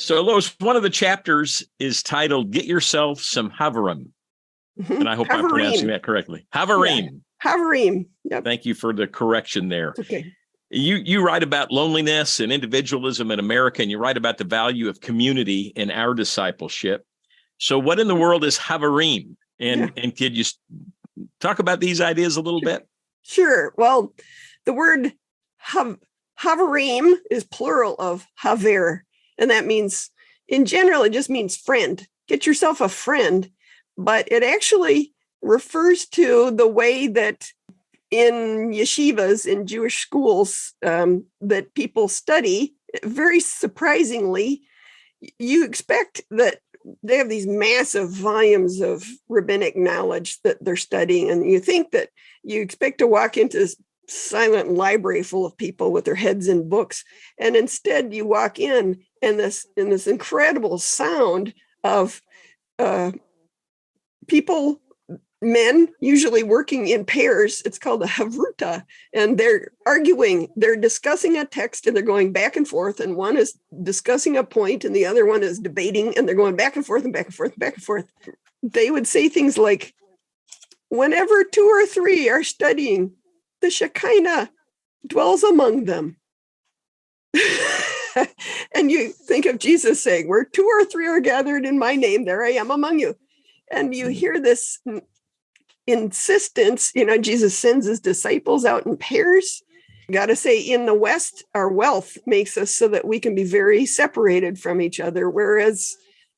So, Lois, one of the chapters is titled "Get Yourself Some Havarim," and I hope I'm pronouncing that correctly. Havarim. Yeah. Havarim. Yep. Thank you for the correction there. It's okay. You write about loneliness and individualism in America, and you write about the value of community in our discipleship. So, what in the world is Havarim? And could you talk about these ideas a little bit? Sure. Well, the word Havarim is plural of Haver. And that means, in general, it just means friend. Get yourself a friend. But it actually refers to the way that in yeshivas, in Jewish schools, that people study. Very surprisingly, you expect that they have these massive volumes of rabbinic knowledge that they're studying. And you think that you expect to walk into this silent library full of people with their heads in books. And instead you walk in this incredible sound of people, men, usually working in pairs. It's called a havruta. And they're arguing, they're discussing a text and they're going back and forth. And one is discussing a point and the other one is debating and they're going back and forth and back and forth and back and forth. They would say things like, whenever two or three are studying, the Shekinah dwells among them. And you think of Jesus saying, where two or three are gathered in my name, there I am among you. And you hear this insistence, Jesus sends his disciples out in pairs. Got to say, in the West, our wealth makes us so that we can be very separated from each other. Whereas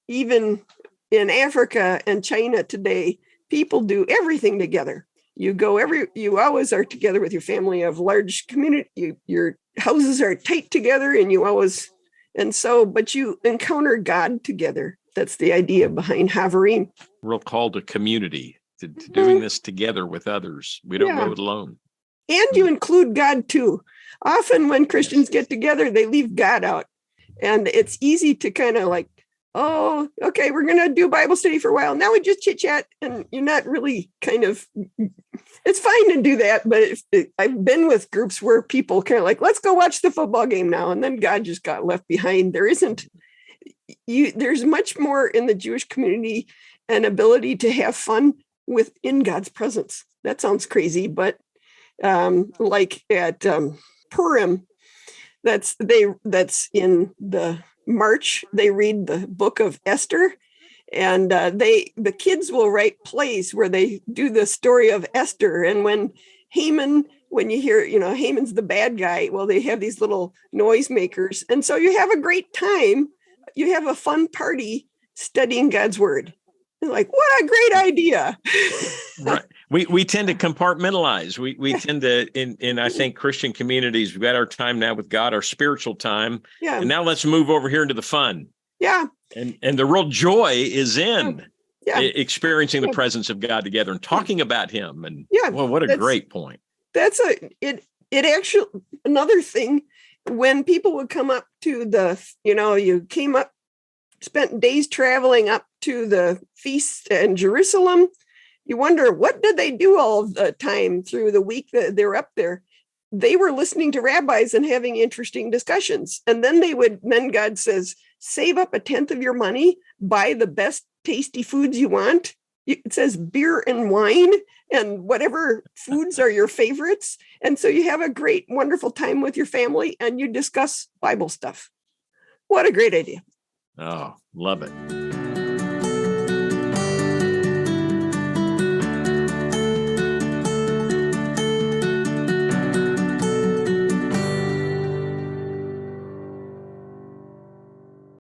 even in Africa and China today, people do everything together. You always are together with your family. You have large community. Your houses are tight together but you encounter God together. That's the idea behind Havarim. We're called a community to doing this together with others. We don't go it alone. And you include God too. Often when Christians get together, they leave God out. And it's easy to kind of like, oh, okay, we're going to do Bible study for a while. Now we just chit chat and you're not really it's fine to do that. But I've been with groups where people kind of like, let's go watch the football game now. And then God just got left behind. There's much more in the Jewish community and ability to have fun within God's presence. That sounds crazy, but like at Purim, that's in the March, they read the book of Esther, and the kids will write plays where they do the story of Esther. And when you hear, Haman's the bad guy, well, they have these little noisemakers. And so you have a great time. You have a fun party studying God's word. You're like, what a great idea. Right. We tend to compartmentalize. We tend to, in I think, Christian communities, we've got our time now with God, our spiritual time. Yeah. And now let's move over here into the fun. Yeah. And the real joy is in experiencing the presence of God together and talking about him. And well, what a great point. That's it actually, another thing, when people would come up to you came up, spent days traveling up to the feast in Jerusalem. You wonder, what did they do all the time through the week that they're up there? They were listening to rabbis and having interesting discussions. And then God says, save up 1/10 of your money, buy the best tasty foods you want. It says beer and wine and whatever foods are your favorites. And so you have a great, wonderful time with your family and you discuss Bible stuff. What a great idea. Oh, love it.